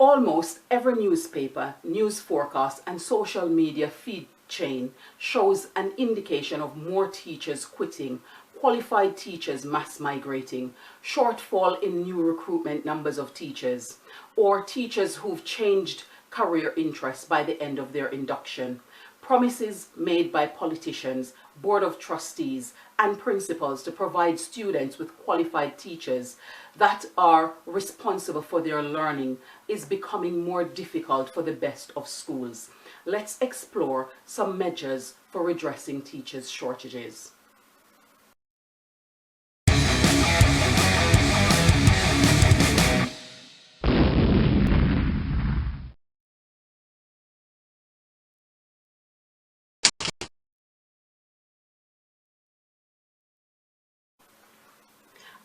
Almost every newspaper, news forecast, and social media feed chain shows an indication of more teachers quitting, qualified teachers mass migrating, shortfall in new recruitment numbers of teachers, or teachers who've changed career interests by the end of their induction. Promises made by politicians, board of trustees, and principals to provide students with qualified teachers that are responsible for their learning is becoming more difficult for the best of schools. Let's explore some measures for redressing teachers' shortages.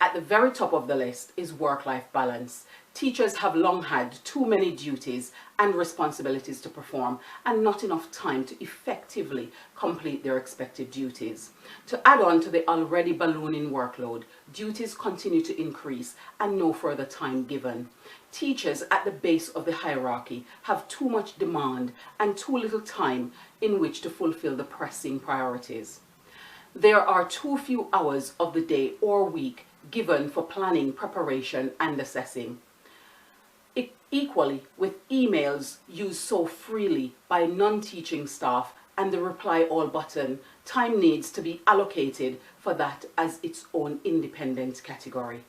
At the very top of the list is work-life balance. Teachers have long had too many duties and responsibilities to perform and not enough time to effectively complete their expected duties. To add on to the already ballooning workload, duties continue to increase and no further time given. Teachers at the base of the hierarchy have too much demand and too little time in which to fulfill the pressing priorities. There are too few hours of the day or week given for planning, preparation, and assessing. Equally, with emails used so freely by non-teaching staff and the reply all button, time needs to be allocated for that as its own independent category.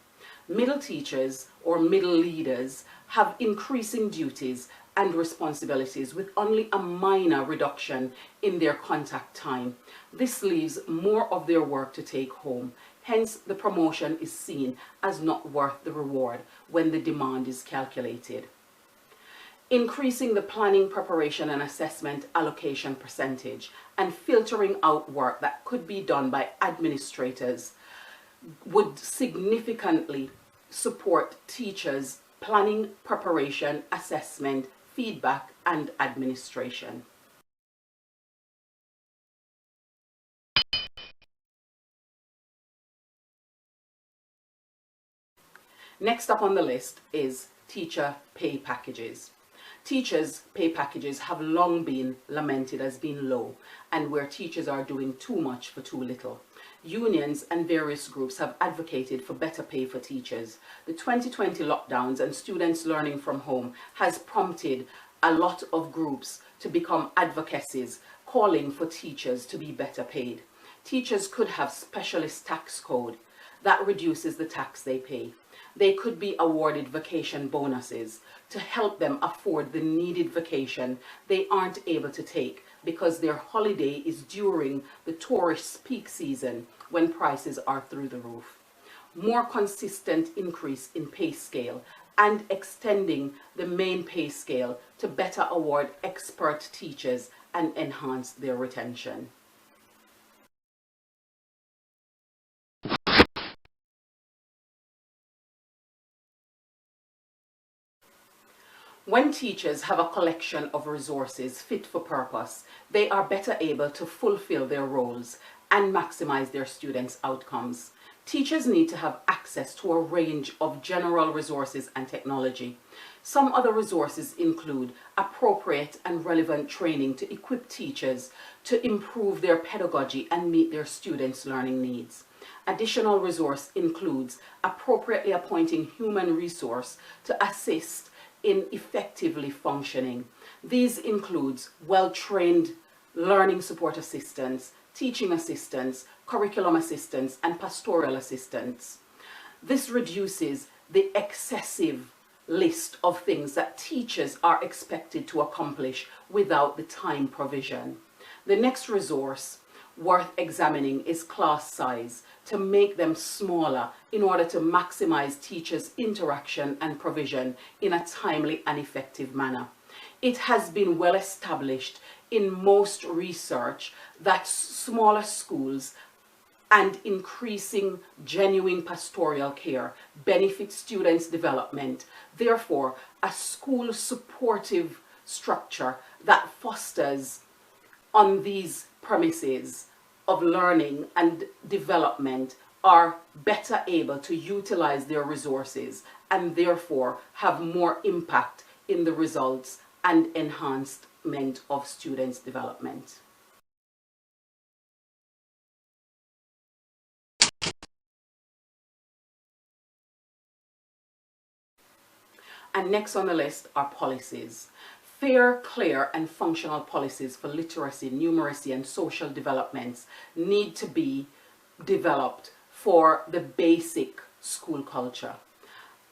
Middle teachers or middle leaders have increasing duties and responsibilities with only a minor reduction in their contact time. This leaves more of their work to take home. Hence, the promotion is seen as not worth the reward when the demand is calculated. Increasing the planning, preparation, and assessment allocation percentage and filtering out work that could be done by administrators would significantly support teachers' planning, preparation, assessment, feedback, and administration. Next up on the list is teacher pay packages. Teachers' pay packages have long been lamented as being low and where teachers are doing too much for too little. Unions and various groups have advocated for better pay for teachers. The 2020 lockdowns and students learning from home has prompted a lot of groups to become advocacies calling for teachers to be better paid. Teachers could have specialist tax code that reduces the tax they pay. They could be awarded vacation bonuses to help them afford the needed vacation they aren't able to take because their holiday is during the tourist peak season when prices are through the roof. More consistent increase in pay scale and extending the main pay scale to better award expert teachers and enhance their retention. When teachers have a collection of resources fit for purpose, they are better able to fulfill their roles and maximize their students' outcomes. Teachers need to have access to a range of general resources and technology. Some other resources include appropriate and relevant training to equip teachers to improve their pedagogy and meet their students' learning needs. Additional resource includes appropriately appointing human resource to assist in effectively functioning. These includes well-trained learning support assistants, teaching assistants, curriculum assistants, and pastoral assistants. This reduces the excessive list of things that teachers are expected to accomplish without the time provision. The next resource worth examining is class size to make them smaller in order to maximize teachers' interaction and provision in a timely and effective manner. It has been well established in most research that smaller schools and increasing genuine pastoral care benefit students' development. Therefore, a school supportive structure that fosters on these premises of learning and development are better able to utilize their resources and therefore have more impact in the results and enhancement of students' development. And next on the list are policies. Fair, clear, and functional policies for literacy, numeracy, and social developments need to be developed for the basic school culture.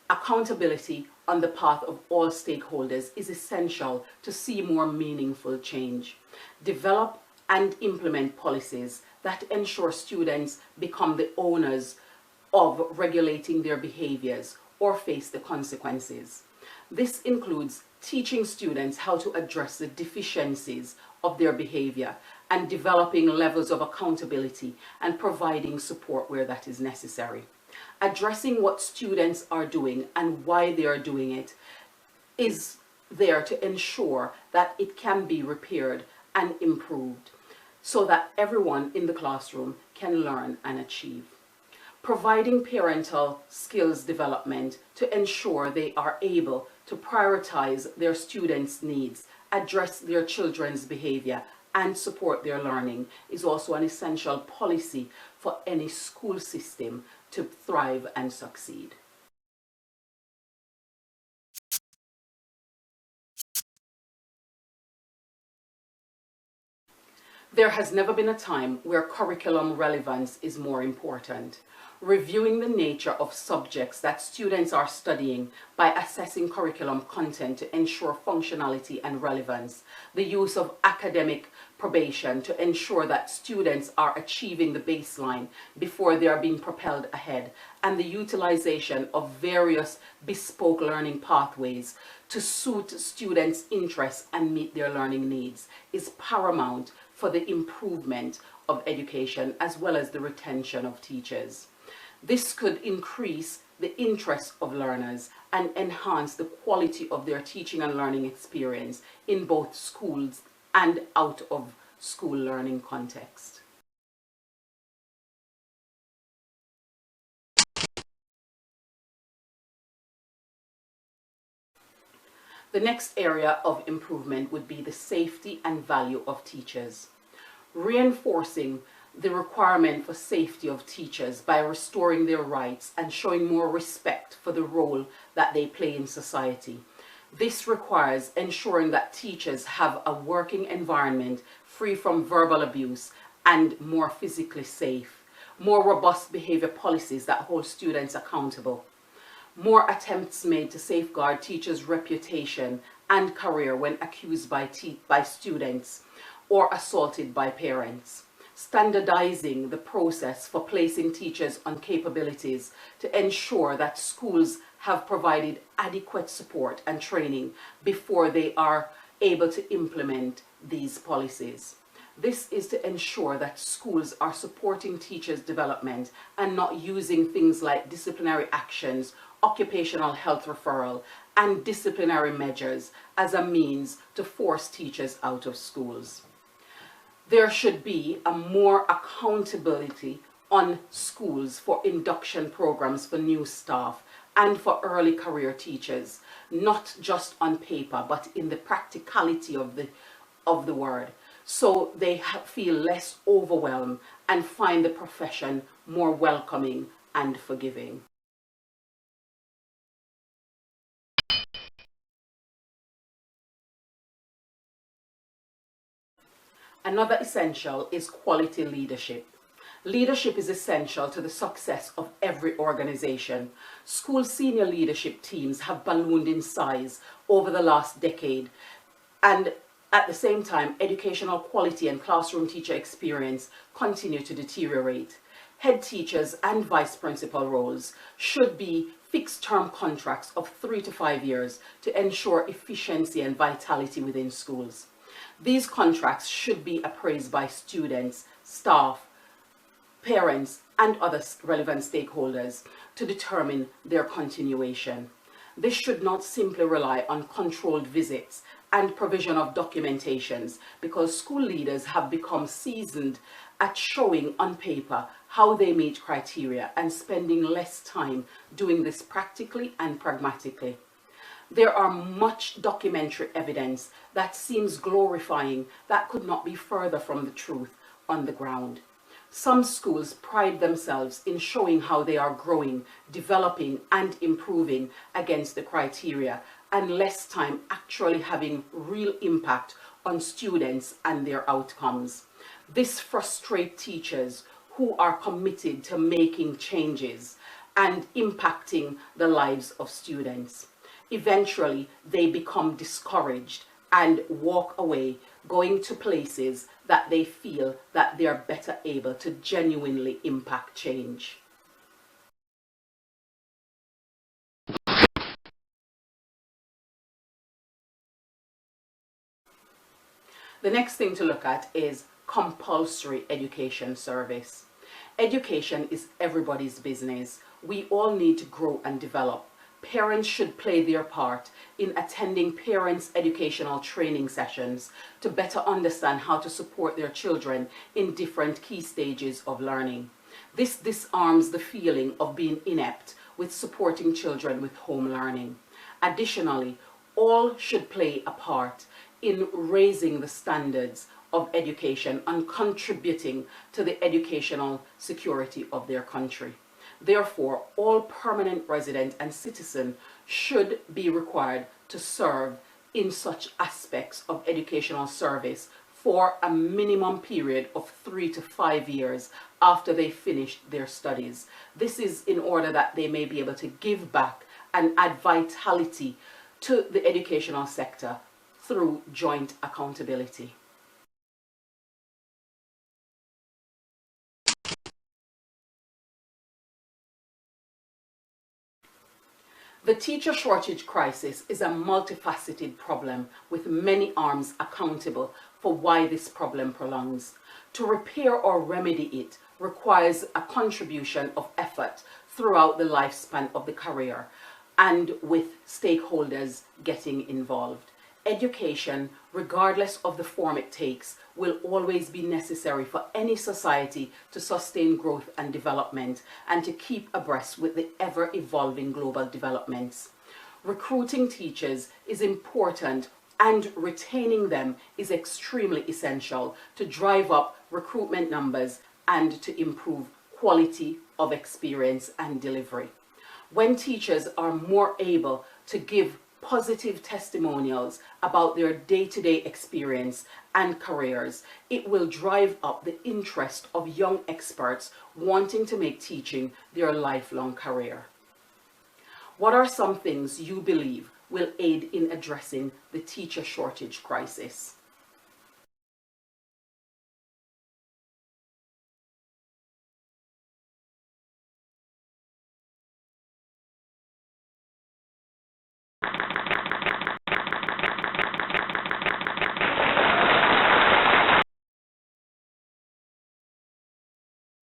Accountability on the part of all stakeholders is essential to see more meaningful change. Develop and implement policies that ensure students become the owners of regulating their behaviors or face the consequences. This includes teaching students how to address the deficiencies of their behavior and developing levels of accountability and providing support where that is necessary. Addressing what students are doing and why they are doing it is there to ensure that it can be repaired and improved so that everyone in the classroom can learn and achieve. Providing parental skills development to ensure they are able to prioritize their students' needs, address their children's behavior, and support their learning is also an essential policy for any school system to thrive and succeed. There has never been a time where curriculum relevance is more important. Reviewing the nature of subjects that students are studying by assessing curriculum content to ensure functionality and relevance, the use of academic probation to ensure that students are achieving the baseline before they are being propelled ahead, and the utilization of various bespoke learning pathways to suit students' interests and meet their learning needs is paramount for the improvement of education as well as the retention of teachers. This could increase the interest of learners and enhance the quality of their teaching and learning experience in both schools and out of school learning context. The next area of improvement would be the safety and value of teachers. Reinforcing the requirement for safety of teachers by restoring their rights and showing more respect for the role that they play in society. This requires ensuring that teachers have a working environment free from verbal abuse and more physically safe, more robust behavior policies that hold students accountable, more attempts made to safeguard teachers' reputation and career when accused by students or assaulted by parents. Standardizing the process for placing teachers on capabilities to ensure that schools have provided adequate support and training before they are able to implement these policies. This is to ensure that schools are supporting teachers' development and not using things like disciplinary actions, occupational health referral, and disciplinary measures as a means to force teachers out of schools. There should be a more accountability on schools for induction programs for new staff and for early career teachers, not just on paper, but in the practicality of the word, so they feel less overwhelmed and find the profession more welcoming and forgiving. Another essential is quality leadership. Leadership is essential to the success of every organization. School senior leadership teams have ballooned in size over the last decade, and at the same time, educational quality and classroom teacher experience continue to deteriorate. Head teachers and vice principal roles should be fixed-term contracts of 3 to 5 years to ensure efficiency and vitality within schools. These contracts should be appraised by students, staff, parents, and other relevant stakeholders to determine their continuation. This should not simply rely on controlled visits and provision of documentations, because school leaders have become seasoned at showing on paper how they meet criteria and spending less time doing this practically and pragmatically. There are much documentary evidence that seems glorifying that could not be further from the truth on the ground. Some schools pride themselves in showing how they are growing, developing, and improving against the criteria, and less time actually having real impact on students and their outcomes. This frustrates teachers who are committed to making changes and impacting the lives of students. Eventually, they become discouraged and walk away, going to places that they feel that they are better able to genuinely impact change. The next thing to look at is compulsory education service. Education is everybody's business. We all need to grow and develop. Parents should play their part in attending parents' educational training sessions to better understand how to support their children in different key stages of learning. This disarms the feeling of being inept with supporting children with home learning. Additionally, all should play a part in raising the standards of education and contributing to the educational security of their country. Therefore, all permanent resident and citizen should be required to serve in such aspects of educational service for a minimum period of 3 to 5 years after they finish their studies. This is in order that they may be able to give back and add vitality to the educational sector through joint accountability. The teacher shortage crisis is a multifaceted problem with many arms accountable for why this problem prolongs. To repair or remedy it requires a contribution of effort throughout the lifespan of the career and with stakeholders getting involved. Education, regardless of the form it takes, will always be necessary for any society to sustain growth and development and to keep abreast with the ever-evolving global developments. Recruiting teachers is important and retaining them is extremely essential to drive up recruitment numbers and to improve quality of experience and delivery. When teachers are more able to give positive testimonials about their day-to-day experience and careers, it will drive up the interest of young experts wanting to make teaching their lifelong career. What are some things you believe will aid in addressing the teacher shortage crisis?